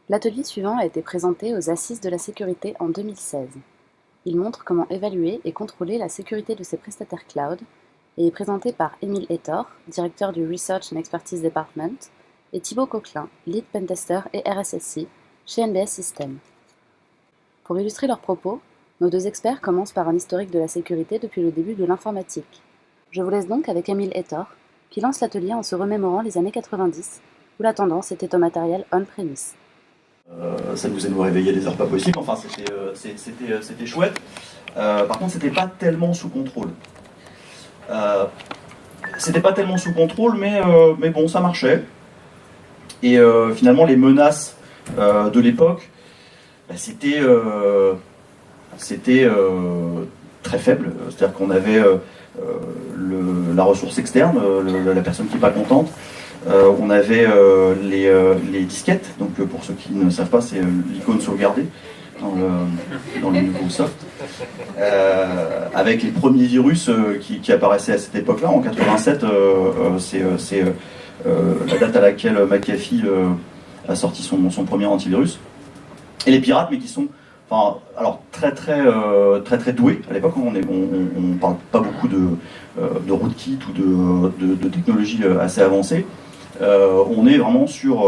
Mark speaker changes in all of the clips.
Speaker 1: L'atelier suivant a été présenté aux Assises de la sécurité en 2016. Il montre comment évaluer et contrôler la sécurité de ces prestataires cloud et est présenté par Émile Hétor, directeur du Research and Expertise Department, et Thibaut Coquelin, lead pentester et RSSI chez NBS Systems. Pour illustrer leurs propos, nos deux experts commencent par un historique de la sécurité depuis le début de l'informatique. Je vous laisse donc avec Émile Hétor, qui lance l'atelier en se remémorant les années 90, où la tendance était au matériel on-premise.
Speaker 2: Ça nous a nous réveillé des heures pas possibles, enfin c'était chouette. Par contre, c'était pas tellement sous contrôle. Mais bon, ça marchait. Et finalement, les menaces de l'époque, c'était très faible. C'est-à-dire qu'on avait la ressource externe, la personne qui n'est pas contente. On avait les disquettes, donc pour ceux qui ne savent pas, c'est l'icône sauvegardée dans le nouveau soft, avec les premiers virus qui apparaissaient à cette époque-là. En 87, c'est la date à laquelle McAfee a sorti son premier antivirus. Et les pirates, mais qui sont très doués à l'époque. On ne parle pas beaucoup de rootkit ou de technologies assez avancées. On est vraiment sur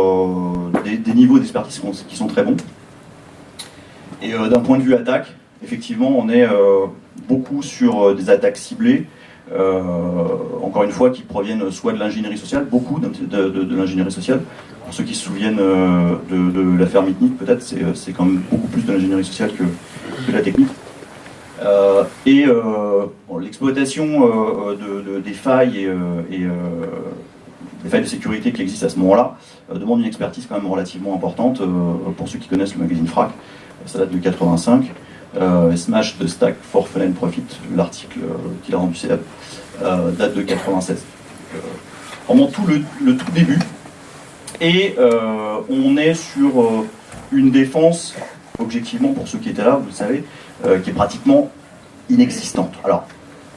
Speaker 2: des niveaux d'expertise qui sont très bons. Et d'un point de vue attaque, effectivement, on est beaucoup sur des attaques ciblées, encore une fois, qui proviennent soit de l'ingénierie sociale, beaucoup de l'ingénierie sociale. Pour ceux qui se souviennent de l'affaire Mitnick, peut-être, c'est quand même beaucoup plus de l'ingénierie sociale que la technique. L'exploitation des failles des failles de sécurité qui existent à ce moment-là demandent une expertise quand même relativement importante. Pour ceux qui connaissent le magazine Frac, ça date de 85. Smash the Stack for Fun and Profit, l'article qu'il a rendu célèbre, date de 96. Vraiment tout le tout début. Et on est sur une défense, objectivement pour ceux qui étaient là, vous le savez, qui est pratiquement inexistante. Alors,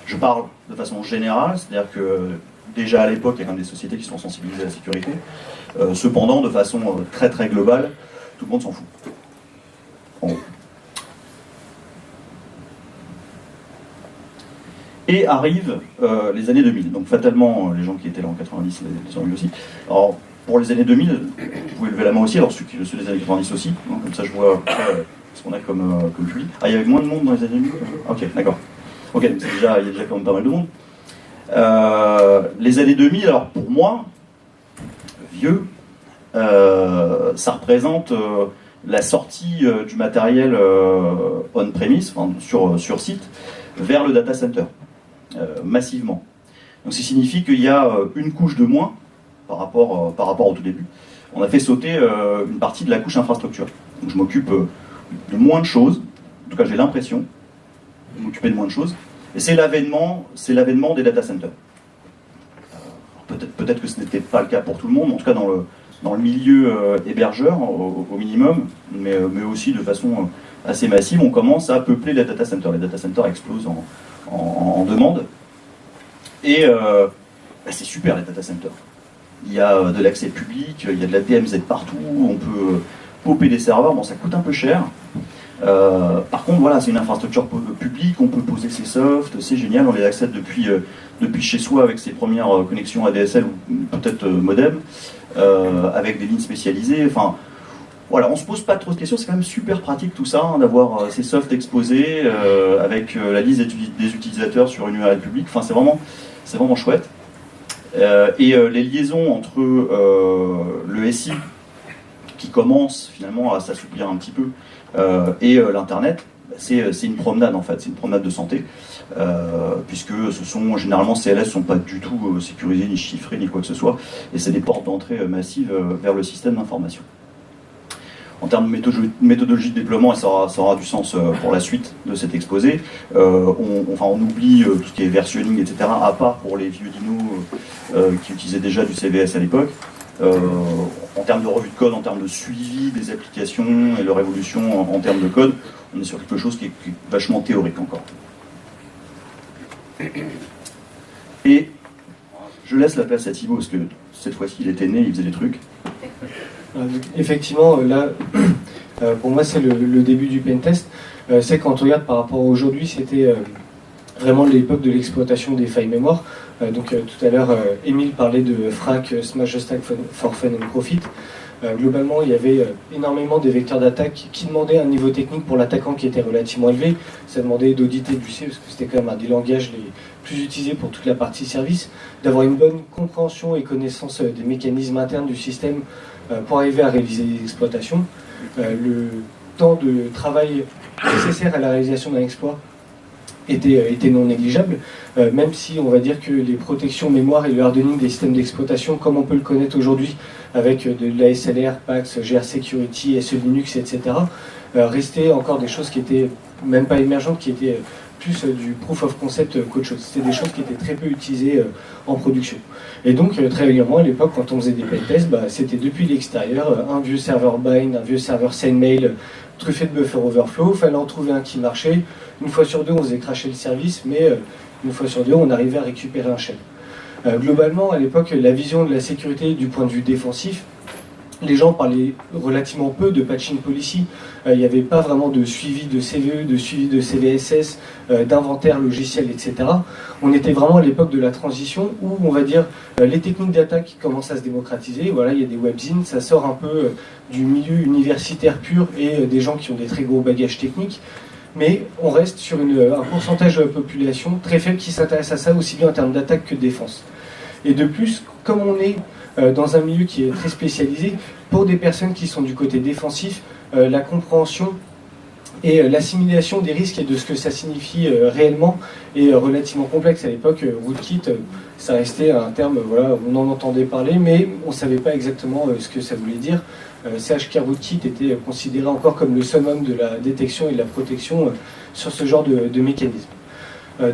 Speaker 2: je parle de façon générale, c'est-à-dire que déjà à l'époque, il y a quand même des sociétés qui sont sensibilisées à la sécurité. Cependant, de façon très très globale, tout le monde s'en fout. Bon. Et arrivent les années 2000. Donc fatalement, les gens qui étaient là en 90 les ont eu aussi. Alors, pour les années 2000, vous pouvez lever la main aussi, alors ceux des années 90 aussi. Hein, comme ça, je vois ce qu'on a comme public. Ah, il y avait moins de monde dans les années 2000. Ok, d'accord. Ok, donc il y a déjà quand même pas mal de monde. Les années 2000, alors pour moi, vieux, ça représente la sortie du matériel on-premise, enfin, sur site, vers le data center, massivement. Donc ça signifie qu'il y a une couche de moins par rapport au tout début. On a fait sauter une partie de la couche infrastructure. Donc je m'occupe de moins de choses, en tout cas j'ai l'impression de m'occuper de moins de choses. Et c'est l'avènement des data centers. Peut-être que ce n'était pas le cas pour tout le monde, en tout cas dans le milieu hébergeur au minimum, mais aussi de façon assez massive, on commence à peupler les data centers. Les data centers explosent en demande. Et c'est super les data centers. Il y a de l'accès public, il y a de la DMZ partout, on peut popper des serveurs, bon ça coûte un peu cher. Par contre, voilà, c'est une infrastructure publique, on peut poser ses softs, c'est génial, on les accède depuis chez soi avec ses premières connexions ADSL ou peut-être modem, avec des lignes spécialisées. Enfin, voilà, on se pose pas trop de questions, c'est quand même super pratique tout ça, hein, d'avoir ces softs exposés avec la liste des utilisateurs sur une URL publique. Enfin, c'est vraiment chouette. Les liaisons entre le SI qui commence finalement à s'assouplir un petit peu et l'Internet, c'est une promenade en fait, c'est une promenade de santé, puisque généralement CLS ne sont pas du tout sécurisés, ni chiffrés, ni quoi que ce soit, et c'est des portes d'entrée massives vers le système d'information. En termes de méthodologie de déploiement, et ça aura du sens pour la suite de cet exposé, on oublie tout ce qui est versionning, etc., à part pour les vieux dinos qui utilisaient déjà du CVS à l'époque. En termes de revue de code, en termes de suivi des applications et leur évolution en termes de code, on est sur quelque chose qui est vachement théorique encore. Et je laisse la place à Thibaut, parce que cette fois-ci il était né, il faisait des trucs.
Speaker 3: Effectivement, là, pour moi, c'est le début du pentest. C'est quand on regarde par rapport à aujourd'hui, c'était vraiment l'époque de l'exploitation des failles mémoire. Tout à l'heure, Émile parlait de FRAC, Smash the Stack for Fun and Profit. Globalement, il y avait énormément des vecteurs d'attaque qui demandaient un niveau technique pour l'attaquant qui était relativement élevé. Ça demandait d'auditer du C, parce que c'était quand même un des langages les plus utilisés pour toute la partie service, d'avoir une bonne compréhension et connaissance des mécanismes internes du système pour arriver à réaliser les exploitations. Le temps de travail nécessaire à la réalisation d'un exploit était non négligeable, même si on va dire que les protections mémoire et le hardening des systèmes d'exploitation, comme on peut le connaître aujourd'hui avec de la SLR, PAX, GR Security, SE Linux, etc., restaient encore des choses qui étaient même pas émergentes, qui étaient plus du proof of concept qu'autre chose. C'était des choses qui étaient très peu utilisées en production. Et donc, très régulièrement, à l'époque, quand on faisait des pentests, c'était depuis l'extérieur, un vieux serveur bind, un vieux serveur sendmail, truffé de buffer overflow, il fallait en trouver un qui marchait. Une fois sur deux, on faisait cracher le service, mais une fois sur deux, on arrivait à récupérer un shell. Globalement, à l'époque, la vision de la sécurité du point de vue défensif, les gens parlaient relativement peu de patching policy. Il n'y avait pas vraiment de suivi de CVE, de suivi de CVSS, d'inventaire logiciel, etc. On était vraiment à l'époque de la transition où, on va dire, les techniques d'attaque commencent à se démocratiser. Voilà, il y a des webzines, ça sort un peu du milieu universitaire pur et des gens qui ont des très gros bagages techniques. Mais on reste sur un pourcentage de la population très faible qui s'intéresse à ça, aussi bien en termes d'attaque que de défense. Et de plus, comme on est dans un milieu qui est très spécialisé, pour des personnes qui sont du côté défensif, la compréhension et l'assimilation des risques et de ce que ça signifie réellement est relativement complexe. À l'époque, rootkit, ça restait un terme, voilà, on en entendait parler, mais on ne savait pas exactement ce que ça voulait dire. CHK rootkit était considéré encore comme le summum de la détection et de la protection sur ce genre de mécanisme.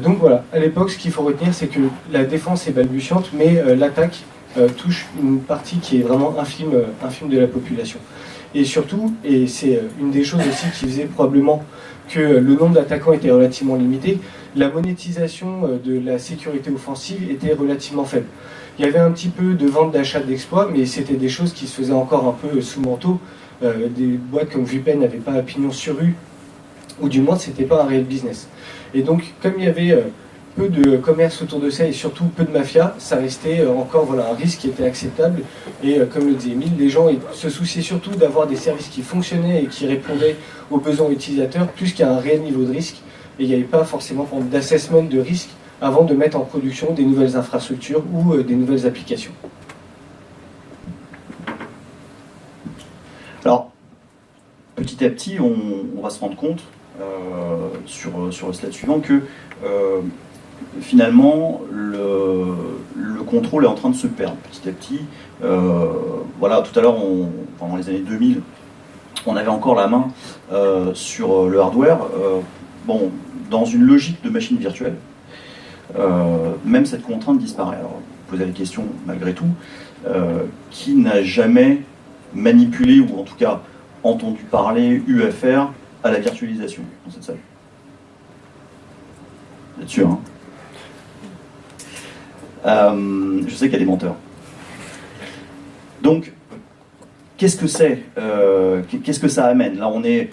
Speaker 3: Donc voilà, à l'époque, ce qu'il faut retenir, c'est que la défense est balbutiante, mais l'attaque touche une partie qui est vraiment infime de la population. Et surtout, et c'est une des choses aussi qui faisait probablement que le nombre d'attaquants était relativement limité, la monétisation de la sécurité offensive était relativement faible. Il y avait un petit peu de vente d'achat d'exploits, mais c'était des choses qui se faisaient encore un peu sous manteau. Des boîtes comme Vupen n'avaient pas pignon sur rue, ou du moins c'était pas un réel business. Et donc, comme il y avait peu de commerce autour de ça et surtout peu de mafia, ça restait encore un risque qui était acceptable. Et comme le disait Émile, les gens se souciaient surtout d'avoir des services qui fonctionnaient et qui répondaient aux besoins utilisateurs, plus qu'à un réel niveau de risque. Et il n'y avait pas forcément d'assessment de risque avant de mettre en production des nouvelles infrastructures ou des nouvelles applications.
Speaker 2: Alors, petit à petit, on va se rendre compte sur le slide suivant que finalement le contrôle est en train de se perdre petit à petit. Voilà, tout à l'heure, pendant les années 2000, on avait encore la main sur le hardware. Bon, dans une logique de machine virtuelle, même cette contrainte disparaît. Alors, vous posez la question, malgré tout, qui n'a jamais manipulé, ou en tout cas entendu parler, eu affaire à la virtualisation dans cette salle? Vous êtes sûr, hein? Je sais qu'il y a des menteurs. Donc, qu'est-ce que c'est? Qu'est-ce que ça amène? Là, on est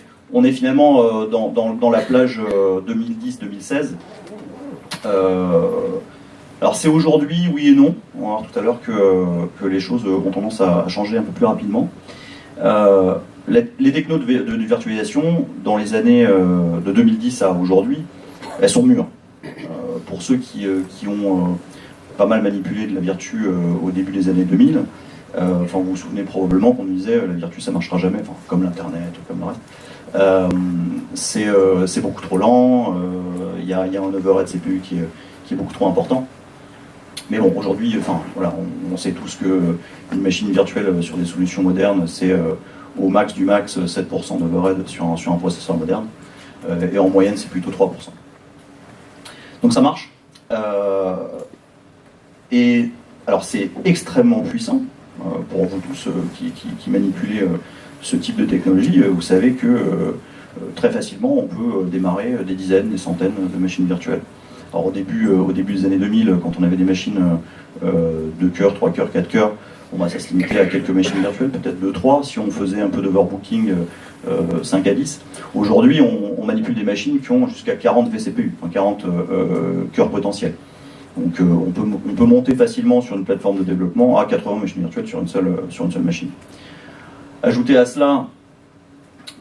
Speaker 2: finalement dans la plage 2010-2016. Alors, c'est aujourd'hui, oui et non. On va voir tout à l'heure que les choses ont tendance à changer un peu plus rapidement. Les technos de virtualisation, dans les années de 2010 à aujourd'hui, elles sont mûres. Pour ceux qui ont pas mal manipulé de la Virtu au début des années 2000, vous vous souvenez probablement qu'on nous disait la Virtu ça marchera jamais, comme l'Internet, comme le reste. C'est beaucoup trop lent, il y a un overhead CPU qui est beaucoup trop important. Mais bon, aujourd'hui, on sait tous qu'une machine virtuelle sur des solutions modernes, c'est au max du max 7% d'overhead sur un processeur moderne, et en moyenne c'est plutôt 3%. Donc ça marche. Et alors c'est extrêmement puissant pour vous tous qui manipulez ce type de technologie. Vous savez que très facilement on peut démarrer des dizaines, des centaines de machines virtuelles. Alors au début des années 2000, quand on avait des machines 2 cœurs, 3 cœurs, 4 cœurs, Bon, ça se limitait à quelques machines virtuelles, peut-être 2-3, si on faisait un peu d'overbooking, 5 à 10. Aujourd'hui, on manipule des machines qui ont jusqu'à 40 vCPU, enfin 40 cœurs potentiels. Donc on peut monter facilement sur une plateforme de développement à 80 machines virtuelles sur une seule machine. Ajoutez à cela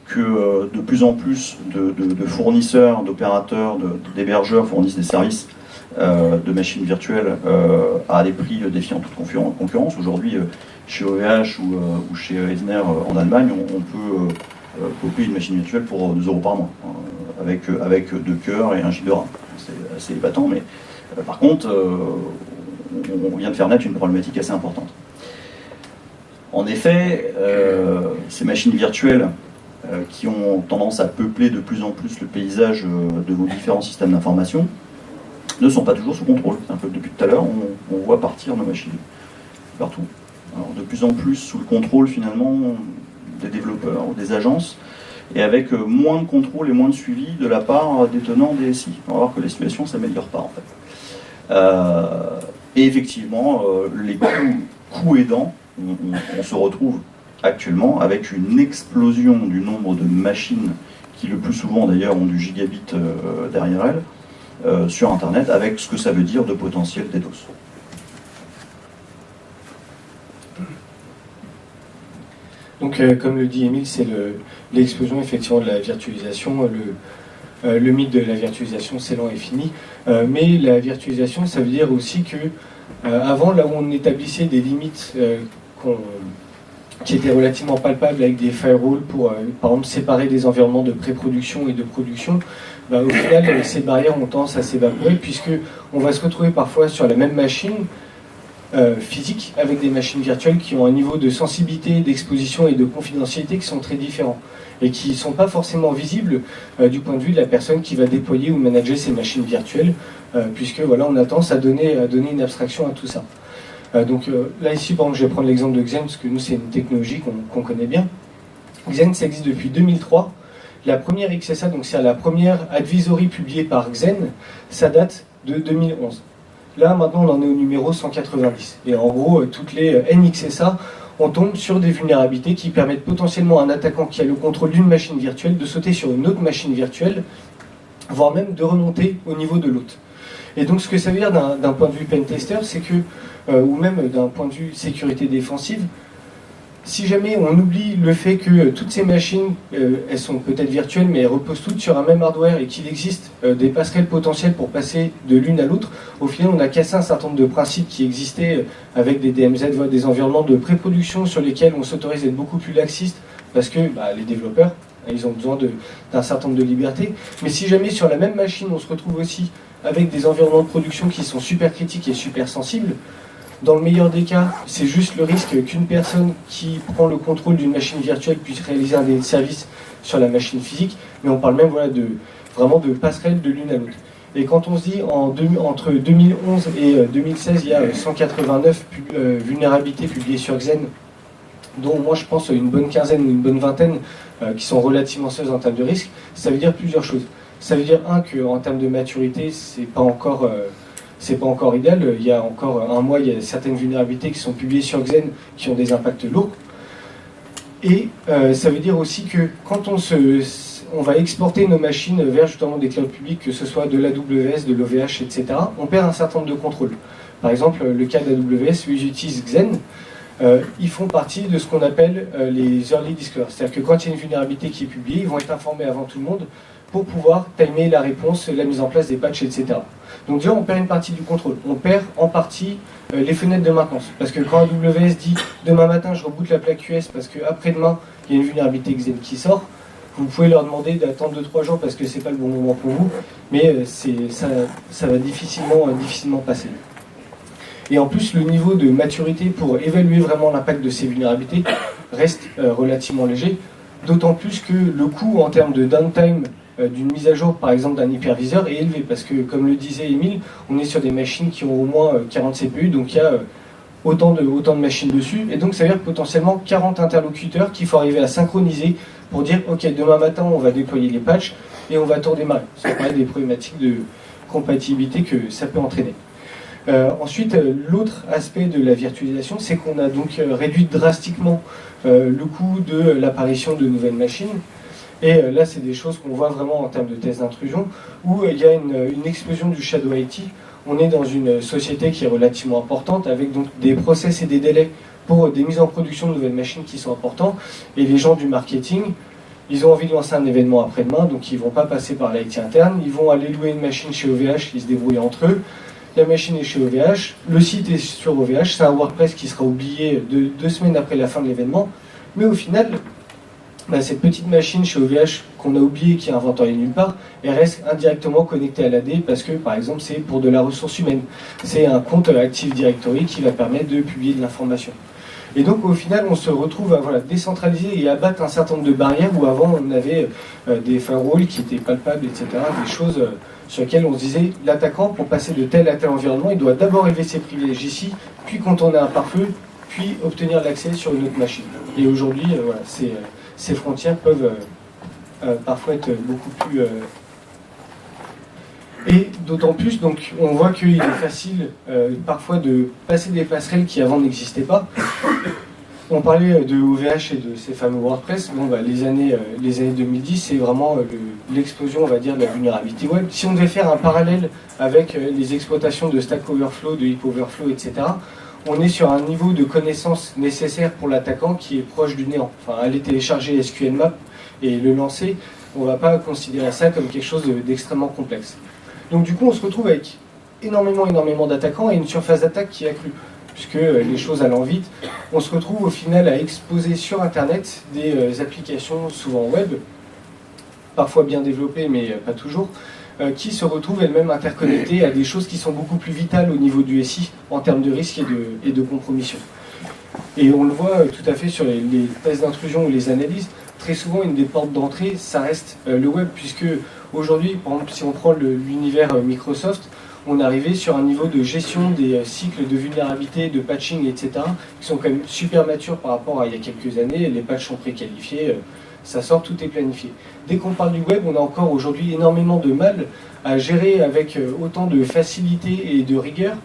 Speaker 2: que de plus en plus de fournisseurs, d'opérateurs, d'hébergeurs fournissent des services de machines virtuelles à des prix défiant toute concurrence. Aujourd'hui, chez OVH ou chez Eisner en Allemagne, on peut popper une machine virtuelle pour 2 € par mois, avec 2 cœurs et 1 giga de RAM. C'est assez épatant, mais par contre, on vient de faire naître une problématique assez importante. En effet, ces machines virtuelles qui ont tendance à peupler de plus en plus le paysage de vos différents systèmes d'information ne sont pas toujours sous contrôle. C'est un peu depuis tout à l'heure, on voit partir nos machines partout. Alors, de plus en plus sous le contrôle finalement des développeurs ou des agences, et avec moins de contrôle et moins de suivi de la part des tenants des SI. On va voir que la situation ne s'améliore pas en fait. Et effectivement, les coûts aidants, on se retrouve actuellement avec une explosion du nombre de machines qui le plus souvent d'ailleurs ont du gigabit derrière elles sur Internet, avec ce que ça veut dire de potentiel DDoS.
Speaker 3: Donc comme le dit Émile, c'est l'explosion effectivement de la virtualisation. Le mythe de la virtualisation, c'est lent et fini. Mais la virtualisation, ça veut dire aussi que avant, là où on établissait des limites qui étaient relativement palpables avec des firewalls pour, par exemple, séparer des environnements de pré-production et de production, au final, ces barrières ont tendance à s'évaporer puisqu'on va se retrouver parfois sur la même machine physique avec des machines virtuelles qui ont un niveau de sensibilité, d'exposition et de confidentialité qui sont très différents et qui ne sont pas forcément visibles du point de vue de la personne qui va déployer ou manager ces machines virtuelles, puisque voilà, on a tendance à donner une abstraction à tout ça. Donc là ici, par exemple, je vais prendre l'exemple de Xen, parce que nous c'est une technologie qu'on connaît bien. Xen, ça existe depuis 2003. La première XSA, donc c'est la première advisory publiée par Xen, ça date de 2011. Là maintenant on en est au numéro 190. Et en gros, toutes les NXSA, on tombe sur des vulnérabilités qui permettent potentiellement à un attaquant qui a le contrôle d'une machine virtuelle de sauter sur une autre machine virtuelle, voire même de remonter au niveau de l'autre. Et donc ce que ça veut dire d'un point de vue pentester, c'est que, ou même d'un point de vue sécurité défensive, si jamais on oublie le fait que toutes ces machines, elles sont peut-être virtuelles, mais elles reposent toutes sur un même hardware et qu'il existe des passerelles potentielles pour passer de l'une à l'autre, au final on a cassé un certain nombre de principes qui existaient avec des DMZ, des environnements de pré-production sur lesquels on s'autorise à être beaucoup plus laxiste parce que les développeurs, ils ont besoin d'un certain nombre de libertés. Mais si jamais sur la même machine on se retrouve aussi avec des environnements de production qui sont super critiques et super sensibles, dans le meilleur des cas, c'est juste le risque qu'une personne qui prend le contrôle d'une machine virtuelle puisse réaliser un service sur la machine physique, mais on parle même vraiment de passerelle de l'une à l'autre. Et quand on se dit entre 2011 et 2016, il y a 189 vulnérabilités publiées sur Xen, dont moi je pense une bonne quinzaine ou une bonne vingtaine qui sont relativement sérieuses en termes de risque, ça veut dire plusieurs choses. Ça veut dire, qu'en termes de maturité, c'est pas encore idéal. Il y a encore un mois, il y a certaines vulnérabilités qui sont publiées sur Xen qui ont des impacts lourds. Et ça veut dire aussi que quand on va exporter nos machines vers justement des clouds publics, que ce soit de l'AWS, de l'OVH, etc., on perd un certain nombre de contrôles. Par exemple, le cas d'AWS, où ils utilisent Xen, ils font partie de ce qu'on appelle les early disclosures. C'est-à-dire que quand il y a une vulnérabilité qui est publiée, ils vont être informés avant tout le monde pour pouvoir timer la réponse, la mise en place des patchs, etc. Donc déjà, on perd une partie du contrôle. On perd en partie les fenêtres de maintenance. Parce que quand AWS dit « demain matin, je reboot la plaque US parce qu'après-demain, il y a une vulnérabilité Xen qui sort », vous pouvez leur demander d'attendre 2-3 jours parce que c'est pas le bon moment pour vous, mais ça va difficilement passer. Et en plus, le niveau de maturité pour évaluer vraiment l'impact de ces vulnérabilités reste relativement léger, d'autant plus que le coût en termes de downtime d'une mise à jour, par exemple, d'un hyperviseur est élevé, parce que, comme le disait Émile, on est sur des machines qui ont au moins 40 CPU, donc il y a autant de machines dessus, et donc ça veut dire potentiellement 40 interlocuteurs qu'il faut arriver à synchroniser pour dire, ok, demain matin, on va déployer les patchs, et on va tout redémarrer. Ça paraît des problématiques de compatibilité que ça peut entraîner. Ensuite, l'autre aspect de la virtualisation, c'est qu'on a donc réduit drastiquement le coût de l'apparition de nouvelles machines. Et là, c'est des choses qu'on voit vraiment en termes de tests d'intrusion, où il y a une explosion du Shadow IT. On est dans une société qui est relativement importante, avec donc des process et des délais pour des mises en production de nouvelles machines qui sont importants. Et les gens du marketing, ils ont envie de lancer un événement après-demain, donc ils ne vont pas passer par l'IT interne, ils vont aller louer une machine chez OVH, ils se débrouillent entre eux. La machine est chez OVH, le site est sur OVH, c'est un WordPress qui sera oublié 2 semaines après la fin de l'événement. Mais au final, cette petite machine chez OVH qu'on a oubliée, qui est inventoriée nulle part, elle reste indirectement connectée à l'AD parce que, par exemple, c'est pour de la ressource humaine. C'est un compte Active Directory qui va permettre de publier de l'information. Et donc, au final, on se retrouve à décentraliser et abattre un certain nombre de barrières où avant, on avait des firewalls qui étaient palpables, etc. Des choses sur lesquelles on se disait, l'attaquant, pour passer de tel à tel environnement, il doit d'abord élever ses privilèges ici, puis contourner un pare-feu, puis obtenir l'accès sur une autre machine. Et aujourd'hui, ces frontières peuvent parfois être beaucoup plus... Et d'autant plus, donc, on voit qu'il est facile parfois de passer des passerelles qui avant n'existaient pas. On parlait de OVH et de ces fameux WordPress. Bon, les années 2010, c'est vraiment l'explosion, on va dire, de la vulnérabilité web. Si on devait faire un parallèle avec les exploitations de Stack Overflow, de Heap Overflow, etc., on est sur un niveau de connaissance nécessaire pour l'attaquant qui est proche du néant. Enfin, aller télécharger SQLmap et le lancer, on ne va pas considérer ça comme quelque chose d'extrêmement complexe. Donc du coup, on se retrouve avec énormément d'attaquants et une surface d'attaque qui est accrue. Puisque les choses allant vite, on se retrouve au final à exposer sur Internet des applications souvent web, parfois bien développées mais pas toujours, qui se retrouvent elles-mêmes interconnectées à des choses qui sont beaucoup plus vitales au niveau du SI en termes de risque et de compromission. Et on le voit tout à fait sur les tests d'intrusion ou les analyses. Très souvent, une des portes d'entrée, ça reste le web, puisque aujourd'hui, par exemple, si on prend l'univers Microsoft, on est arrivé sur un niveau de gestion des cycles de vulnérabilité, de patching, etc., qui sont quand même super matures par rapport à il y a quelques années. Les patchs sont préqualifiés, ça sort, tout est planifié. Dès qu'on parle du web, on a encore aujourd'hui énormément de mal à gérer avec autant de facilité et de rigueur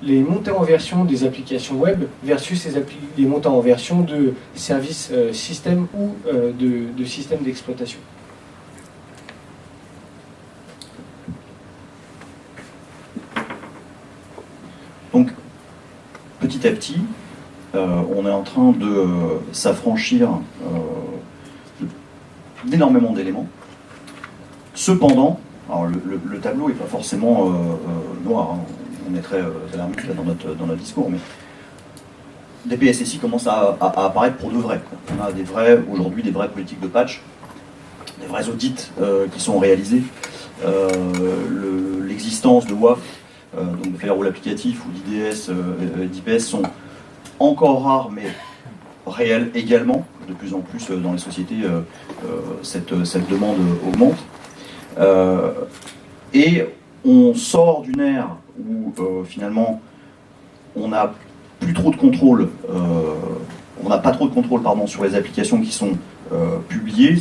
Speaker 3: les montées en version des applications web versus les montées en version de services système ou de systèmes d'exploitation.
Speaker 2: Donc, petit à petit, on est en train de s'affranchir d'énormément d'éléments. Cependant, alors le tableau n'est pas forcément noir, hein. On est très alarmiste dans notre discours, mais des PSSI commencent à apparaître pour de vrai. On a aujourd'hui des vraies politiques de patch, des vrais audits qui sont réalisés, l'existence de WAF, donc de firewall applicatif ou d'IDS, d'IPS sont encore rares mais réels également. De plus en plus dans les sociétés, cette demande augmente. Et on sort d'une ère où finalement on n'a plus trop de contrôle, on n'a pas trop de contrôle sur les applications qui sont publiées,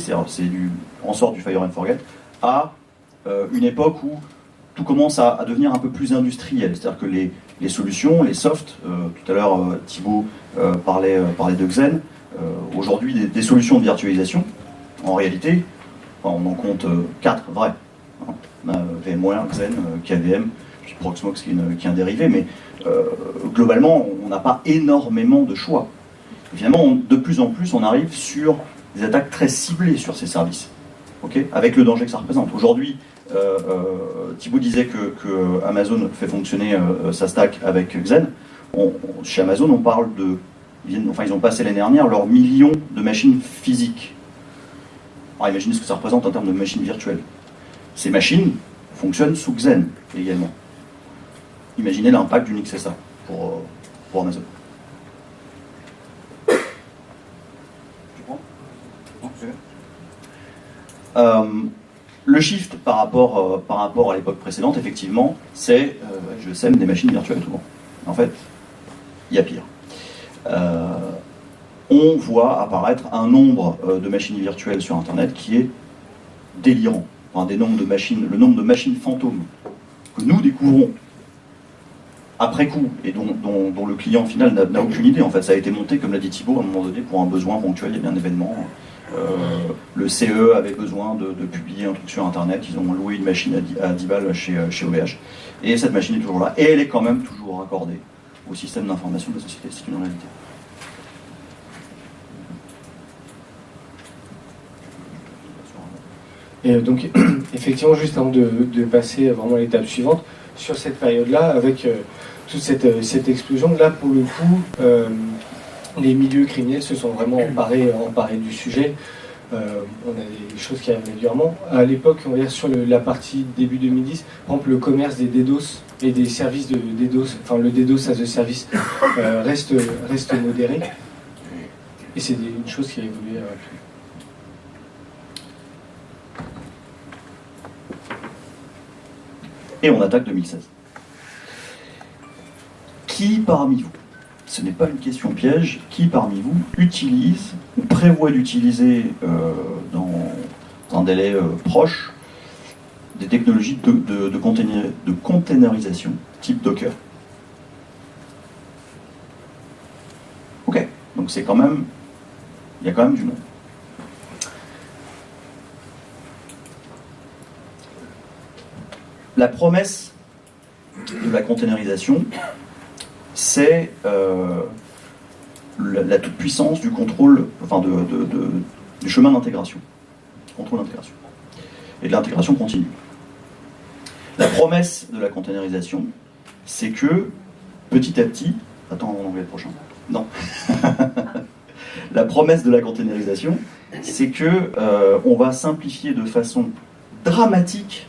Speaker 2: on sort du fire and forget, à une époque où tout commence à devenir un peu plus industriel, c'est-à-dire que les solutions, les softs, tout à l'heure Thibaut parlait de Xen, aujourd'hui des solutions de virtualisation, en réalité, on en compte 4 vraies. On a VMware, Xen, KVM, puis Proxmox qui est un dérivé, mais globalement, on n'a pas énormément de choix. Et finalement, de plus en plus, on arrive sur des attaques très ciblées sur ces services, avec le danger que ça représente. Aujourd'hui, Thibaut disait que Amazon fait fonctionner sa stack avec Xen. Chez Amazon, on parle ils ont passé l'année dernière leurs millions de machines physiques. Alors imaginez ce que ça représente en termes de machines virtuelles. Ces machines fonctionnent sous Xen également. Imaginez l'impact d'une XSA pour Amazon. Tu prends ? Non, c'est bien. Le shift par rapport à l'époque précédente, effectivement, c'est je sème des machines virtuelles tout le monde. En fait, il y a pire. On voit apparaître un nombre de machines virtuelles sur Internet qui est délirant. Enfin, le nombre de machines fantômes que nous découvrons après coup, et dont le client final n'a aucune idée. En fait, ça a été monté, comme l'a dit Thibaut, à un moment donné, pour un besoin ponctuel, il y avait un événement. Le CE avait besoin de publier un truc sur Internet, ils ont loué une machine à 10 balles chez OVH, et cette machine est toujours là, et elle est quand même toujours raccordée au système d'information de la société, c'est une réalité.
Speaker 3: Et donc, effectivement, juste avant de passer vraiment à l'étape suivante, sur cette période-là, avec toute cette explosion, là, pour le coup, les milieux criminels se sont vraiment emparés du sujet. On a des choses qui arrivent régulièrement. À l'époque, on va dire sur la partie début 2010, par exemple, le commerce des DDoS et des services de DDoS, enfin le DDoS as a service, reste modéré. Et c'est une chose qui a évolué rapidement.
Speaker 2: Et on attaque 2016. Qui parmi vous, ce n'est pas une question piège, qui parmi vous utilise ou prévoit d'utiliser dans un délai proche des technologies de containerisation type Docker? Ok, donc c'est quand même, il y a quand même du monde. La promesse de la containerisation, c'est la toute-puissance du contrôle, enfin du chemin d'intégration, contrôle d'intégration, et de l'intégration continue. La promesse de la containerisation, c'est que petit à petit, attends, en anglais le prochain, non. La promesse de la containerisation, c'est que on va simplifier de façon dramatique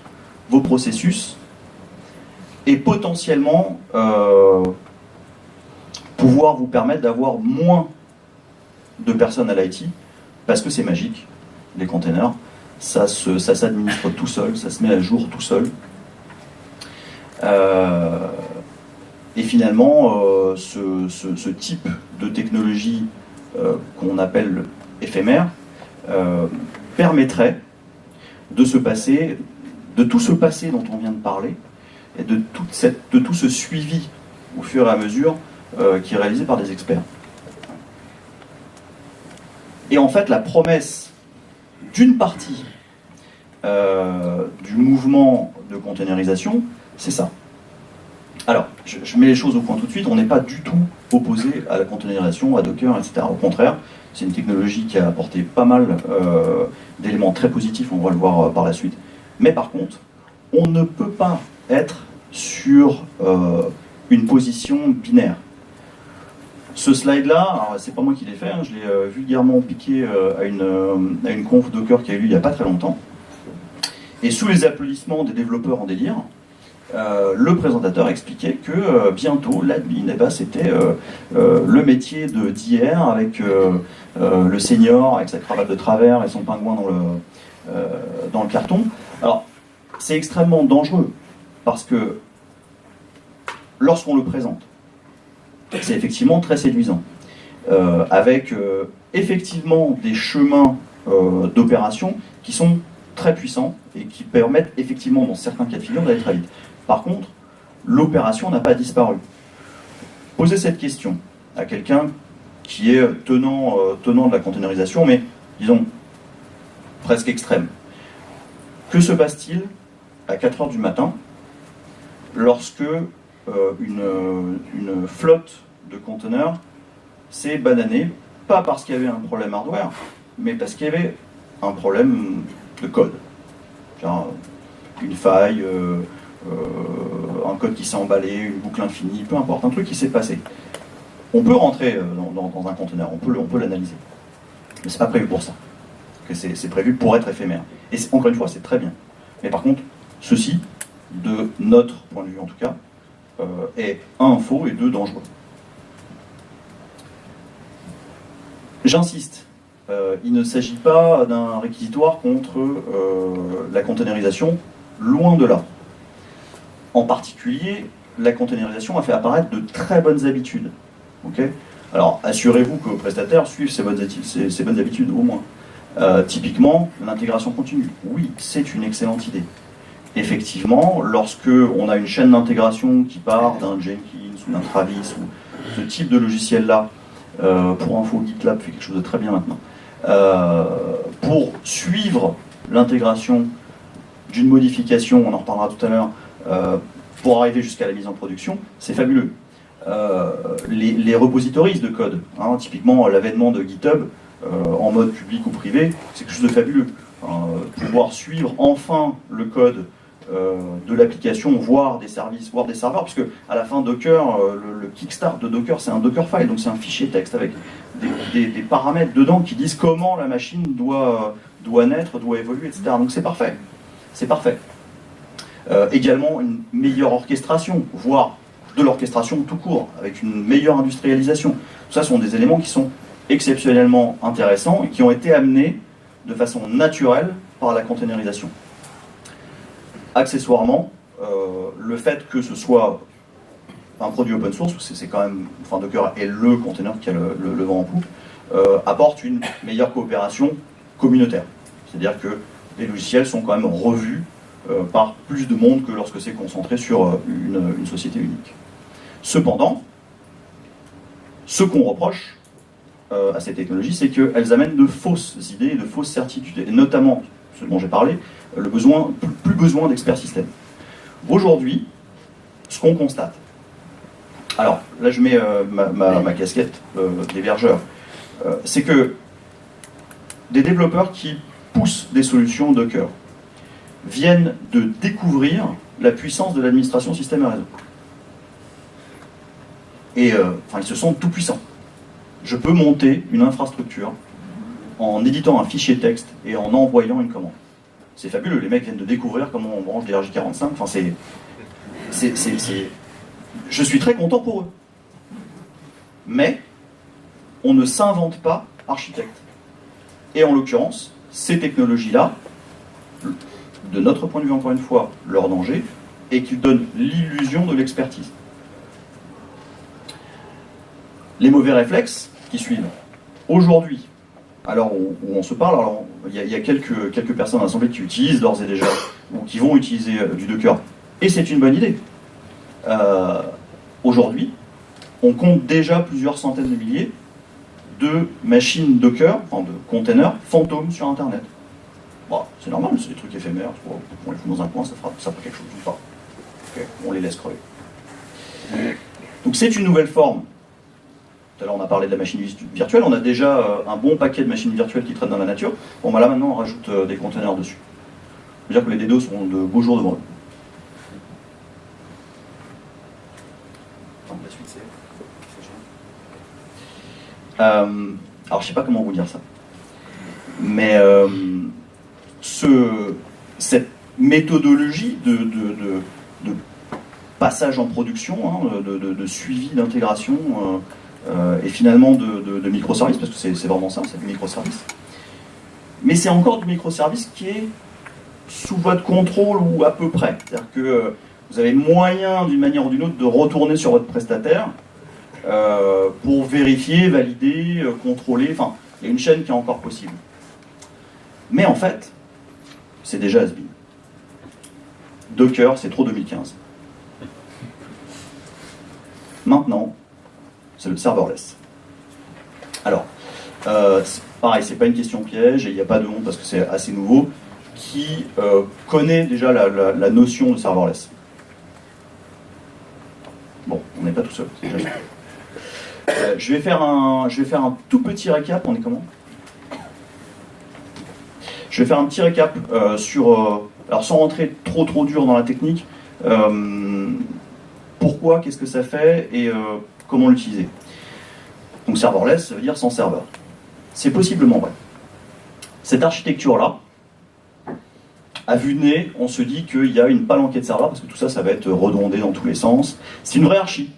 Speaker 2: vos processus et potentiellement pouvoir vous permettre d'avoir moins de personnes à l'IT parce que c'est magique, les containers, ça s'administre tout seul, ça se met à jour tout seul. Et finalement, ce type de technologie qu'on appelle éphémère permettrait de tout ce passé dont on vient de parler et de tout ce suivi au fur et à mesure qui est réalisé par des experts. Et en fait, la promesse d'une partie du mouvement de containerisation, c'est ça. Alors, je mets les choses au point tout de suite, on n'est pas du tout opposé à la containerisation, à Docker, etc. Au contraire, c'est une technologie qui a apporté pas mal d'éléments très positifs, on va le voir par la suite. Mais par contre, on ne peut pas être sur une position binaire. Ce slide-là, c'est pas moi qui l'ai fait, hein, je l'ai vulgairement piqué à une conf Docker qui a eu lieu il n'y a pas très longtemps. Et sous les applaudissements des développeurs en délire, le présentateur expliquait que bientôt l'admin, c'était le métier d'hier avec le senior, avec sa cravate de travers et son pingouin dans le carton. Alors, c'est extrêmement dangereux parce que lorsqu'on le présente, c'est effectivement très séduisant, avec effectivement des chemins d'opération qui sont très puissants et qui permettent effectivement, dans certains cas de figure, d'aller très vite. Par contre, l'opération n'a pas disparu. Posez cette question à quelqu'un qui est tenant de la containerisation, mais disons presque extrême. Que se passe-t-il à 4 heures du matin lorsque une flotte de conteneurs s'est bananée, pas parce qu'il y avait un problème hardware, mais parce qu'il y avait un problème de code. Genre une faille, un code qui s'est emballé, une boucle infinie, peu importe, un truc qui s'est passé. On peut rentrer dans un conteneur, on peut l'analyser. Mais c'est pas prévu pour ça. C'est prévu pour être éphémère. Et encore une fois, c'est très bien. Mais par contre, ceci, de notre point de vue en tout cas, est un, faux et deux, dangereux. J'insiste, il ne s'agit pas d'un réquisitoire contre la containerisation, loin de là. En particulier, la containerisation a fait apparaître de très bonnes habitudes. Okay, alors, assurez-vous que vos prestataires suivent ces bonnes habitudes, au moins. Typiquement, l'intégration continue. Oui, c'est une excellente idée. effectivement, lorsque on a une chaîne d'intégration qui part d'un Jenkins ou d'un Travis ou ce type de logiciel-là, pour info, GitLab fait quelque chose de très bien maintenant, pour suivre l'intégration d'une modification, on en reparlera tout à l'heure, pour arriver jusqu'à la mise en production, c'est fabuleux. Les repositories de code, hein, typiquement l'avènement de GitHub, en mode public ou privé, c'est quelque chose de fabuleux. Pouvoir suivre enfin le code de l'application, voire des services, voire des serveurs, puisque à la fin Docker, le kickstart de Docker, c'est un Dockerfile, donc c'est un fichier texte avec des paramètres dedans qui disent comment la machine doit naître, doit évoluer, etc. Donc c'est parfait. C'est parfait. Également une meilleure orchestration, voire de l'orchestration tout court, avec une meilleure industrialisation. Tout ça sont des éléments qui sont exceptionnellement intéressants et qui ont été amenés de façon naturelle par la containerisation. Accessoirement, le fait que ce soit un produit open source, c'est quand même, enfin Docker est le container qui a le vent en poupe, apporte une meilleure coopération communautaire. C'est-à-dire que les logiciels sont quand même revus par plus de monde que lorsque c'est concentré sur une société unique. Cependant, ce qu'on reproche à ces technologies, c'est qu'elles amènent de fausses idées et de fausses certitudes, et notamment, ce dont j'ai parlé, plus besoin d'experts système. Aujourd'hui, ce qu'on constate, alors là je mets ma casquette d'hébergeur, c'est que des développeurs qui poussent des solutions Docker viennent de découvrir la puissance de l'administration système et réseau. Et ils se sentent tout puissants. Je peux monter une infrastructure en éditant un fichier texte et en envoyant une commande. C'est fabuleux, les mecs viennent de découvrir comment on branche des RJ45, enfin je suis très content pour eux. Mais on ne s'invente pas architecte. Et en l'occurrence, ces technologies-là, de notre point de vue encore une fois, leur danger est qu'ils donnent l'illusion de l'expertise. Les mauvais réflexes qui suivent. Aujourd'hui, alors où on se parle, alors il y a quelques personnes à l'Assemblée qui utilisent d'ores et déjà, ou qui vont utiliser du Docker, et c'est une bonne idée. Aujourd'hui, on compte déjà plusieurs centaines de milliers de machines Docker, enfin de containers fantômes sur Internet. Bon, c'est normal, c'est des trucs éphémères, on les fout dans un coin, ça fera quelque chose ou pas. Okay, on les laisse crever. Donc c'est une nouvelle forme. Tout à l'heure on a parlé de la machine virtuelle, on a déjà un bon paquet de machines virtuelles qui traînent dans la nature. Bon bah là maintenant on rajoute des containers dessus. Ça veut dire que les DDoS sont de beaux jours devant eux. La suite c'est... alors je sais pas comment vous dire ça. Mais cette méthodologie de passage en production, hein, de suivi d'intégration et finalement de microservices, parce que c'est vraiment ça, c'est du microservice. Mais c'est encore du microservice qui est sous votre contrôle ou à peu près. C'est-à-dire que vous avez moyen d'une manière ou d'une autre de retourner sur votre prestataire pour vérifier, valider, contrôler, enfin il y a une chaîne qui est encore possible. Mais en fait, c'est déjà has-been. Docker, c'est trop 2015. Maintenant, c'est le serverless. Alors, pareil, c'est pas une question piège, et il n'y a pas de monde parce que c'est assez nouveau, qui connaît déjà la notion de serverless. Bon, on n'est pas tout seul. Je vais faire un tout petit récap, on est comment ? Je vais faire un petit récap sur, alors sans rentrer trop dur dans la technique, pourquoi, qu'est-ce que ça fait et comment l'utiliser. Donc serverless, ça veut dire sans serveur. C'est possiblement vrai. Cette architecture-là, à vue de nez, on se dit qu'il y a une palanquée de serveurs, parce que tout ça, ça va être redondé dans tous les sens. C'est une vraie archi.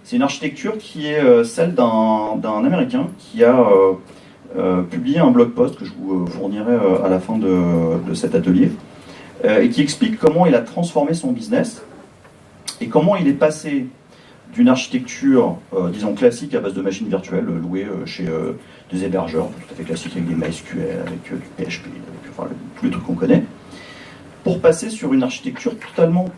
Speaker 2: C'est une architecture qui est celle d'un Américain qui a publié un blog post que je vous fournirai à la fin de cet atelier, et qui explique comment il a transformé son business et comment il est passé d'une architecture, disons, classique à base de machines virtuelles louées chez des hébergeurs, tout à fait classiques avec des MySQL, avec du PHP, avec, enfin, tous les trucs qu'on connaît, pour passer sur une architecture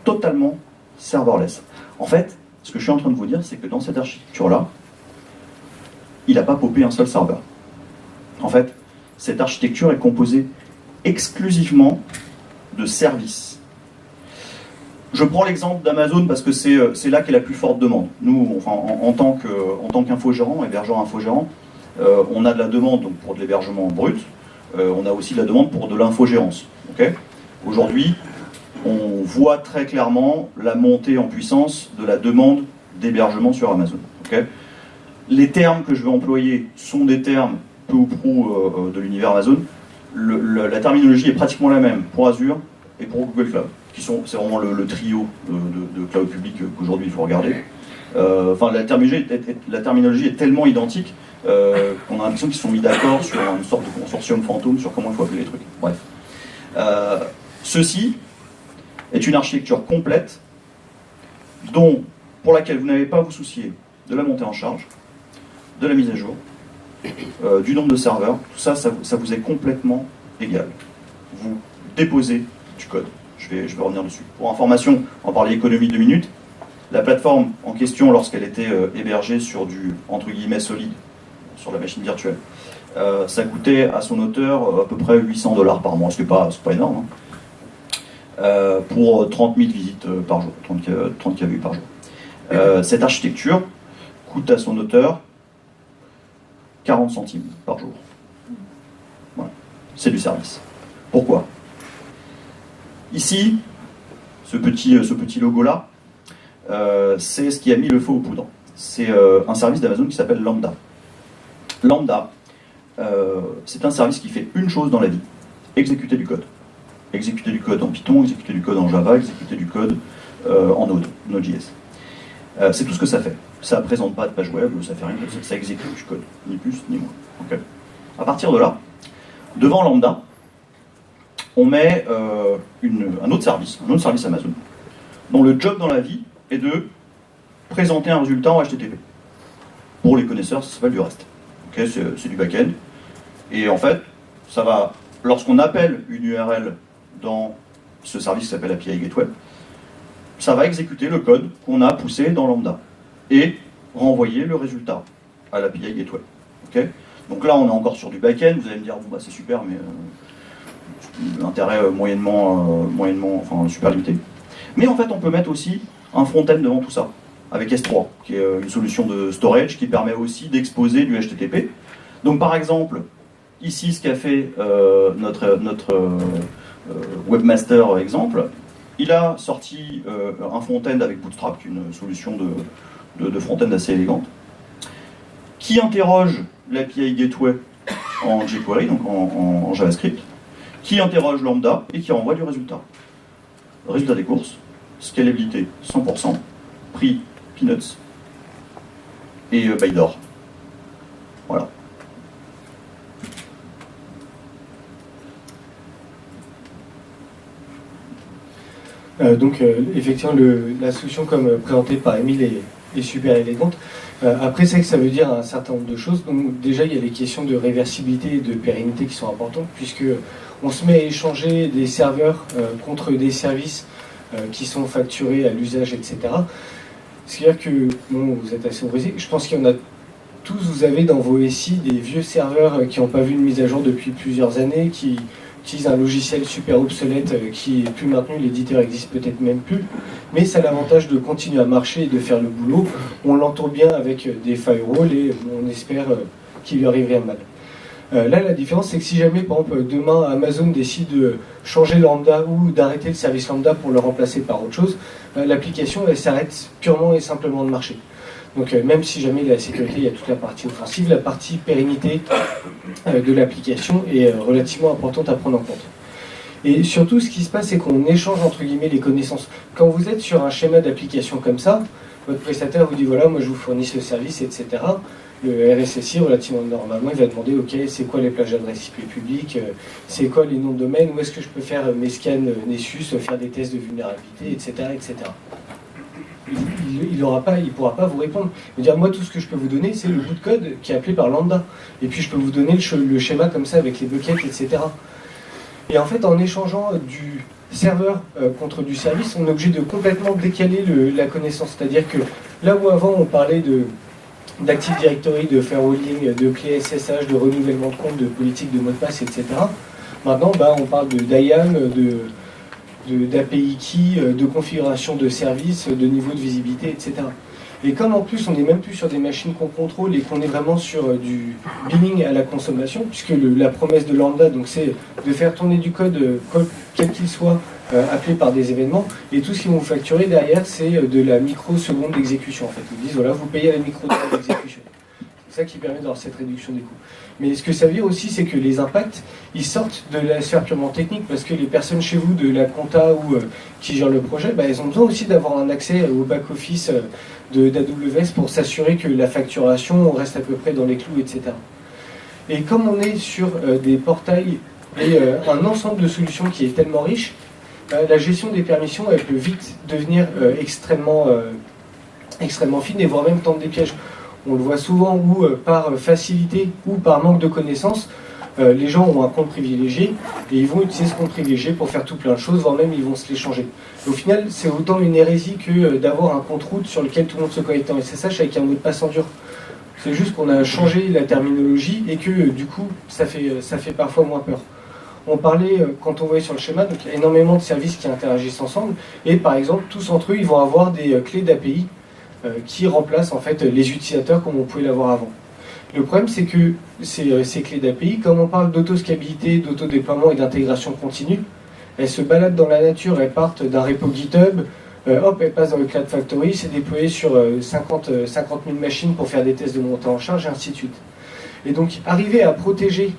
Speaker 2: totalement serverless. En fait, ce que je suis en train de vous dire, c'est que dans cette architecture-là, il n'a pas popé un seul serveur. En fait, cette architecture est composée exclusivement de services. Je prends l'exemple d'Amazon parce que c'est là qu'est la plus forte demande. Nous, enfin, en tant qu'infogérant, hébergeur infogérant, on a de la demande donc, pour de l'hébergement brut, on a aussi de la demande pour de l'infogérance. Okay. Aujourd'hui, on voit très clairement la montée en puissance de la demande d'hébergement sur Amazon. Okay. Les termes que je vais employer sont des termes peu ou prou de l'univers Amazon. La terminologie est pratiquement la même pour Azure et pour Google Cloud. C'est vraiment le trio de cloud public qu'aujourd'hui il faut regarder. La terminologie est tellement identique qu'on a l'impression qu'ils se sont mis d'accord sur une sorte de consortium fantôme sur comment il faut appeler les trucs. Bref. Ceci est une architecture complète pour laquelle vous n'avez pas à vous soucier de la montée en charge, de la mise à jour, du nombre de serveurs. Tout ça, ça vous est complètement égal. Vous déposez du code. Je vais revenir dessus. Pour information, on parlait économie 2 minutes. La plateforme en question, lorsqu'elle était hébergée sur du, entre guillemets, solide, sur la machine virtuelle, ça coûtait à son auteur à peu près $800 par mois, ce qui n'est pas énorme, hein, pour 30 000 visites par jour, 30 KV par jour. Cette architecture coûte à son auteur 40 centimes par jour. Voilà. C'est du service. Pourquoi ? Ici, ce petit logo-là, c'est ce qui a mis le feu aux poudres. C'est un service d'Amazon qui s'appelle Lambda. Lambda, c'est un service qui fait une chose dans la vie, exécuter du code. Exécuter du code en Python, exécuter du code en Java, exécuter du code en Node.js. C'est tout ce que ça fait. Ça ne présente pas de page web, ça fait rien, ça exécute du code, ni plus ni moins. Okay. À partir de là, devant Lambda, on met un autre service Amazon, dont le job dans la vie est de présenter un résultat en HTTP. Pour les connaisseurs, ça s'appelle du REST. Okay, c'est du back-end. Et en fait, ça va, lorsqu'on appelle une URL dans ce service qui s'appelle API Gateway, ça va exécuter le code qu'on a poussé dans Lambda et renvoyer le résultat à l'API Gateway. Okay, donc là, on est encore sur du back-end. Vous allez me dire, bon, bah, c'est super, mais l'intérêt moyennement, enfin super limité. Mais en fait, on peut mettre aussi un front-end devant tout ça, avec S3, qui est une solution de storage qui permet aussi d'exposer du HTTP. Donc par exemple, ici, ce qu'a fait notre webmaster exemple, il a sorti un front-end avec Bootstrap, qui est une solution de front-end assez élégante, qui interroge l'API Gateway en jQuery, donc en JavaScript, qui interroge Lambda et qui renvoie du résultat. Résultat des courses, scalabilité 100%, prix peanuts et Baydor. Voilà.
Speaker 3: Effectivement, la solution comme présentée par Émile est super élégante. Après, c'est que ça veut dire un certain nombre de choses. Donc déjà, il y a les questions de réversibilité et de pérennité qui sont importantes, puisque on se met à échanger des serveurs contre des services qui sont facturés à l'usage, etc. C'est-à-dire que, bon, vous êtes assez ouvrier, je pense qu'il y en a tous, vous avez dans vos SI des vieux serveurs qui n'ont pas vu une mise à jour depuis plusieurs années, qui utilisent un logiciel super obsolète qui n'est plus maintenu, l'éditeur n'existe peut-être même plus, mais ça a l'avantage de continuer à marcher et de faire le boulot. On l'entoure bien avec des firewalls et on espère qu'il lui arrive rien de mal. Là, la différence, c'est que si jamais, par exemple, demain, Amazon décide de changer Lambda ou d'arrêter le service Lambda pour le remplacer par autre chose, l'application, elle s'arrête purement et simplement de marcher. Donc, même si jamais la sécurité, il y a toute la partie offensive, la partie pérennité de l'application est relativement importante à prendre en compte. Et surtout, ce qui se passe, c'est qu'on échange, entre guillemets, les connaissances. Quand vous êtes sur un schéma d'application comme ça, votre prestataire vous dit, voilà, moi, je vous fournis ce service, etc. Le RSSI, relativement normalement, il va demander, ok, c'est quoi les plages d'adresse IP publiques, c'est quoi les noms de domaine, où est-ce que je peux faire mes scans Nessus, faire des tests de vulnérabilité, etc., etc. Il ne pourra pas vous répondre. Il va dire, moi, tout ce que je peux vous donner, c'est le bout de code qui est appelé par Lambda. Et puis, je peux vous donner le schéma comme ça, avec les buckets, etc. Et en fait, en échangeant du serveur contre du service, on est obligé de complètement décaler la connaissance. C'est-à-dire que là où avant on parlait d'Active Directory, de firewalling, de clés SSH, de renouvellement de compte, de politique de mot de passe, etc. Maintenant, on parle d'IAM, d'API key, de configuration de services, de niveau de visibilité, etc. Et comme en plus on n'est même plus sur des machines qu'on contrôle et qu'on est vraiment sur du billing à la consommation, puisque la promesse de Lambda, donc c'est de faire tourner du code, quel qu'il soit, appelé par des événements, et tout ce qu'ils vont vous facturer derrière, c'est de la microseconde d'exécution. En fait, ils disent voilà, vous payez à la microseconde d'exécution. C'est ça qui permet d'avoir cette réduction des coûts. Mais ce que ça veut dire aussi, c'est que les impacts, ils sortent de la sphère purement technique, parce que les personnes chez vous, de la compta ou qui gèrent le projet, elles ont besoin aussi d'avoir un accès au back-office d'AWS pour s'assurer que la facturation reste à peu près dans les clous, etc. Et comme on est sur des portails et un ensemble de solutions qui est tellement riche, la gestion des permissions, elle peut vite devenir extrêmement fine et voire même tendre des pièges. On le voit souvent où, par facilité ou par manque de connaissances, les gens ont un compte privilégié et ils vont utiliser ce compte privilégié pour faire tout plein de choses, voire même ils vont se l'échanger. Au final, c'est autant une hérésie que d'avoir un compte route sur lequel tout le monde se connecte en SSH avec un mot de passe en dur. C'est juste qu'on a changé la terminologie et que du coup, ça fait parfois moins peur. On parlait, quand on voyait sur le schéma, donc il y a énormément de services qui interagissent ensemble et par exemple, tous entre eux, ils vont avoir des clés d'API qui remplacent en fait les utilisateurs comme on pouvait l'avoir avant. Le problème, c'est que ces clés d'API, comme on parle d'autoscalabilité, d'autodéploiement et d'intégration continue, elles se baladent dans la nature, elles partent d'un repo GitHub, elles passent dans le Cloud Factory, c'est déployé sur 50 000 machines pour faire des tests de montée en charge, et ainsi de suite. Et donc, arriver à protéger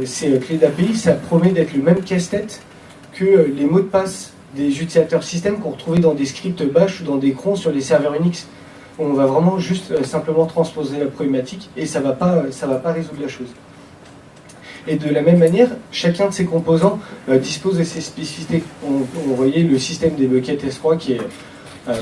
Speaker 3: ces clés d'API, ça promet d'être le même casse-tête que les mots de passe des utilisateurs système qu'on retrouvait dans des scripts bash ou dans des crons sur les serveurs Unix. On va vraiment juste simplement transposer la problématique et ça va pas résoudre la chose. Et de la même manière, chacun de ces composants dispose de ses spécificités. On voyait le système des buckets S3 qui est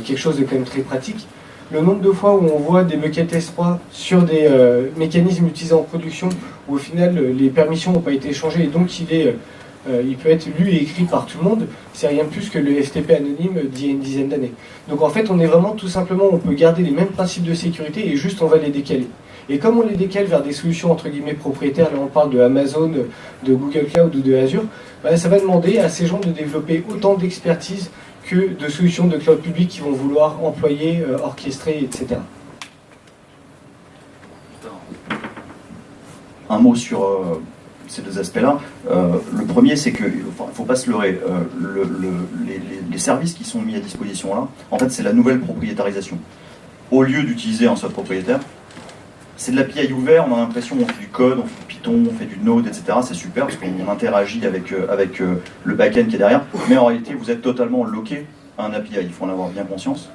Speaker 3: quelque chose de quand même très pratique. Le nombre de fois où on voit des buckets S3 sur des mécanismes utilisés en production où au final les permissions n'ont pas été changées et donc il peut être lu et écrit par tout le monde, c'est rien de plus que le FTP anonyme d'il y a une dizaine d'années. Donc en fait, on est vraiment tout simplement, on peut garder les mêmes principes de sécurité et juste on va les décaler. Et comme on les décale vers des solutions entre guillemets propriétaires, là on parle de Amazon, de Google Cloud ou de Azure, ça va demander à ces gens de développer autant d'expertise que de solutions de cloud public qui vont vouloir employer, orchestrer, etc.
Speaker 2: Un mot sur ces deux aspects-là. Le premier, c'est que, il ne faut pas se leurrer, les services qui sont mis à disposition là, en fait, c'est la nouvelle propriétarisation. Au lieu d'utiliser un soft propriétaire, c'est de l'API ouvert, on a l'impression qu'on fait du code, on fait du Python, on fait du Node, etc. C'est super parce qu'on interagit avec le back-end qui est derrière, mais en réalité, vous êtes totalement loqué à un API, il faut en avoir bien conscience.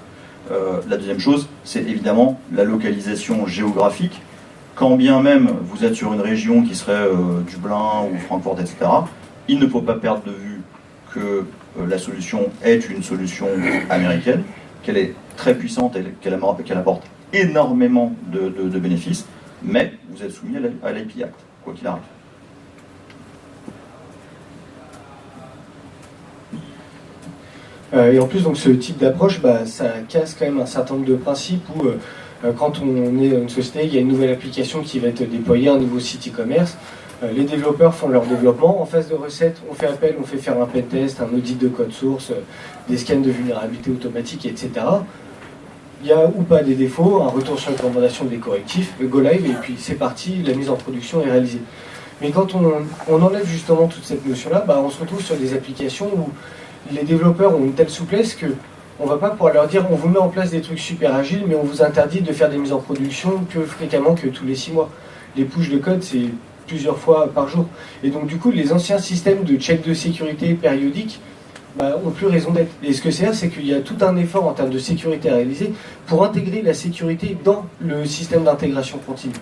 Speaker 2: La deuxième chose, c'est évidemment la localisation géographique. Quand bien même vous êtes sur une région qui serait Dublin ou Francfort, etc., il ne faut pas perdre de vue que la solution est une solution américaine, qu'elle est très puissante et qu'elle apporte énormément de bénéfices, mais vous êtes soumis à l'IP Act, quoi qu'il arrive.
Speaker 3: Et en plus, donc, ce type d'approche, ça casse quand même un certain nombre de principes où quand on est une société, il y a une nouvelle application qui va être déployée, un nouveau site e-commerce. Les développeurs font leur développement. En phase de recette, on fait appel, on fait faire un pentest, un audit de code source, des scans de vulnérabilité automatique, etc. Il y a ou pas des défauts, un retour sur recommandation des correctifs, le go live, et puis c'est parti, la mise en production est réalisée. Mais quand on enlève justement toute cette notion-là, on se retrouve sur des applications où les développeurs ont une telle souplesse que on ne va pas pouvoir leur dire on vous met en place des trucs super agiles, mais on vous interdit de faire des mises en production que fréquemment que tous les 6 mois. Les pushes de code, c'est plusieurs fois par jour. Et donc du coup, les anciens systèmes de check de sécurité périodiques ont plus raison d'être. Et ce que c'est qu'il y a tout un effort en termes de sécurité à réaliser pour intégrer la sécurité dans le système d'intégration continue.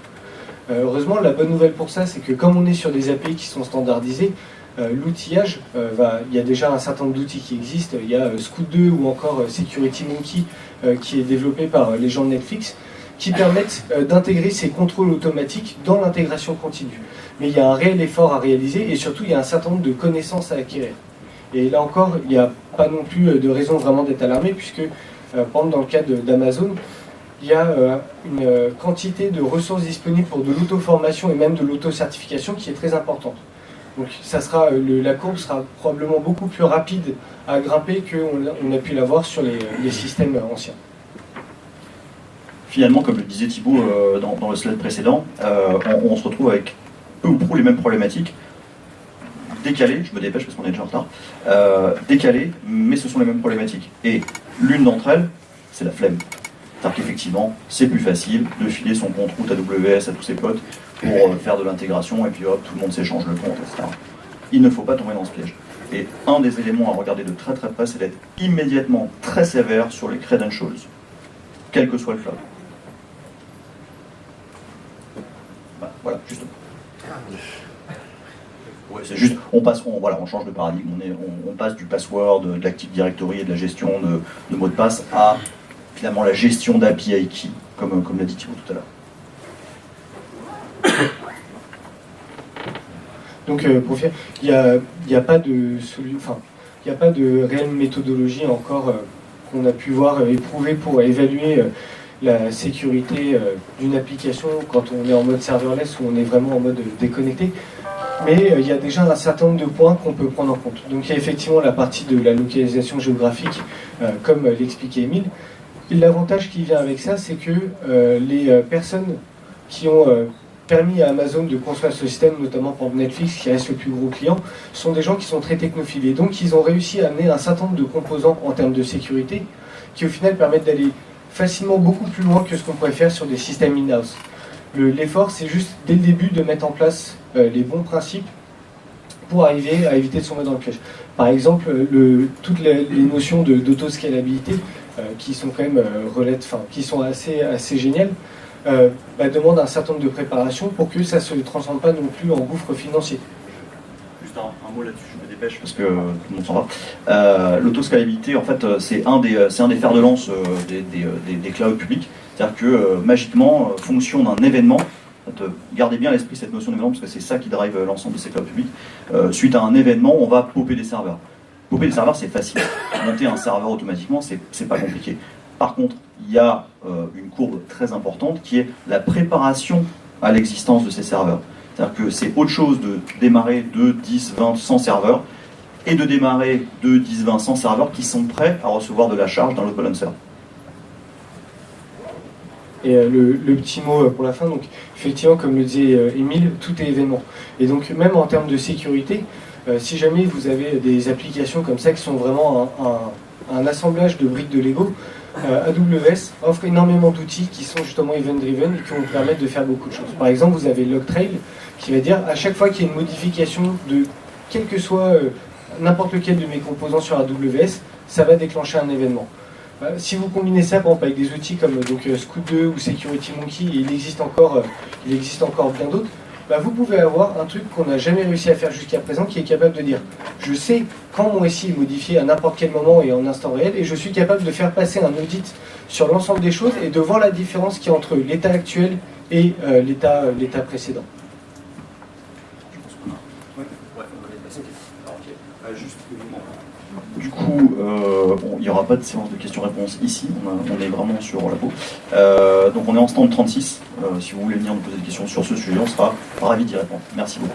Speaker 3: Heureusement, la bonne nouvelle pour ça, c'est que comme on est sur des API qui sont standardisés, l'outillage, il y a déjà un certain nombre d'outils qui existent. Il y a Scout 2 ou encore Security Monkey qui est développé par les gens de Netflix, qui permettent d'intégrer ces contrôles automatiques dans l'intégration continue. Mais il y a un réel effort à réaliser et surtout il y a un certain nombre de connaissances à acquérir. Et là encore, il n'y a pas non plus de raison vraiment d'être alarmé puisque, par exemple, dans le cas d'Amazon, il y a une quantité de ressources disponibles pour de l'auto-formation et même de l'auto-certification qui est très importante. Donc la courbe sera probablement beaucoup plus rapide à grimper qu'on a pu l'avoir sur les systèmes anciens.
Speaker 2: Finalement, comme le disait Thibaut dans le slide précédent, on se retrouve avec peu ou prou les mêmes problématiques, décalées, je me dépêche parce qu'on est déjà en retard, décalées, mais ce sont les mêmes problématiques. Et l'une d'entre elles, c'est la flemme. C'est-à-dire qu'effectivement, c'est plus facile de filer son compte route AWS à tous ses potes pour faire de l'intégration, et puis hop, tout le monde s'échange le compte, etc. Il ne faut pas tomber dans ce piège. Et un des éléments à regarder de très très près, c'est d'être immédiatement très sévère sur les credentials, quel que soit le cloud. Voilà, justement. Ouais, c'est juste, on change de paradigme, on passe du password, de l'Active Directory et de la gestion de mots de passe à finalement la gestion d'API key, comme l'a dit Thibaut tout à l'heure.
Speaker 3: Donc pour faire, il n'y a pas de réelle méthodologie encore qu'on a pu voir éprouver pour évaluer la sécurité d'une application quand on est en mode serverless ou on est vraiment en mode déconnecté. Mais il y a déjà un certain nombre de points qu'on peut prendre en compte. Donc il y a effectivement la partie de la localisation géographique, comme l'expliquait Émile. Et l'avantage qui vient avec ça, c'est que les personnes qui ont permis à Amazon de construire ce système, notamment pour Netflix, qui reste le plus gros client, sont des gens qui sont très technophiles. Et donc ils ont réussi à amener un certain nombre de composants en termes de sécurité qui au final permettent d'aller facilement beaucoup plus loin que ce qu'on pourrait faire sur des systèmes in-house. L'effort, c'est juste dès le début de mettre en place les bons principes pour arriver à éviter de tomber dans le piège. Par exemple, toutes les notions d'autoscalabilité qui sont quand même qui sont assez géniales, demandent un certain nombre de préparations pour que ça ne se transforme pas non plus en gouffre financier.
Speaker 2: Juste un mot là-dessus, je me dépêche parce que tout le monde s'en va. L'autoscalabilité, en fait, c'est un des fers de lance des clouds publics. C'est-à-dire que magiquement, fonction d'un événement, gardez bien à l'esprit cette notion d'événement parce que c'est ça qui drive l'ensemble de ces clouds publics. Suite à un événement, on va popper des serveurs. Popper des serveurs, c'est facile. Monter un serveur automatiquement, c'est pas compliqué. Par contre, il y a une courbe très importante qui est la préparation à l'existence de ces serveurs. C'est-à-dire que c'est autre chose de démarrer 2, 10, 20, 100 serveurs et de démarrer 2, 10, 20, 100 serveurs qui sont prêts à recevoir de la charge d'un load balancer.
Speaker 3: Et le petit mot pour la fin, donc effectivement, comme le disait Émile, tout est événement. Et donc même en termes de sécurité, si jamais vous avez des applications comme ça qui sont vraiment un assemblage de briques de Lego, AWS offre énormément d'outils qui sont justement event-driven et qui vont vous permettre de faire beaucoup de choses. Par exemple, vous avez Logtrail qui va dire à chaque fois qu'il y a une modification de quel que soit n'importe lequel de mes composants sur AWS, ça va déclencher un événement. Si vous combinez ça par exemple, avec des outils comme Scout2 ou SecurityMonkey, et il existe encore bien d'autres, vous pouvez avoir un truc qu'on n'a jamais réussi à faire jusqu'à présent qui est capable de dire je sais quand mon SI est modifié à n'importe quel moment et en instant réel et je suis capable de faire passer un audit sur l'ensemble des choses et de voir la différence qu'il y a entre l'état actuel et l'état précédent.
Speaker 2: Du coup, il n'y aura pas de séance de questions-réponses ici, on est vraiment sur la peau. Donc on est en stand 36, si vous voulez venir nous poser des questions sur ce sujet, on sera ravis d'y répondre. Merci beaucoup.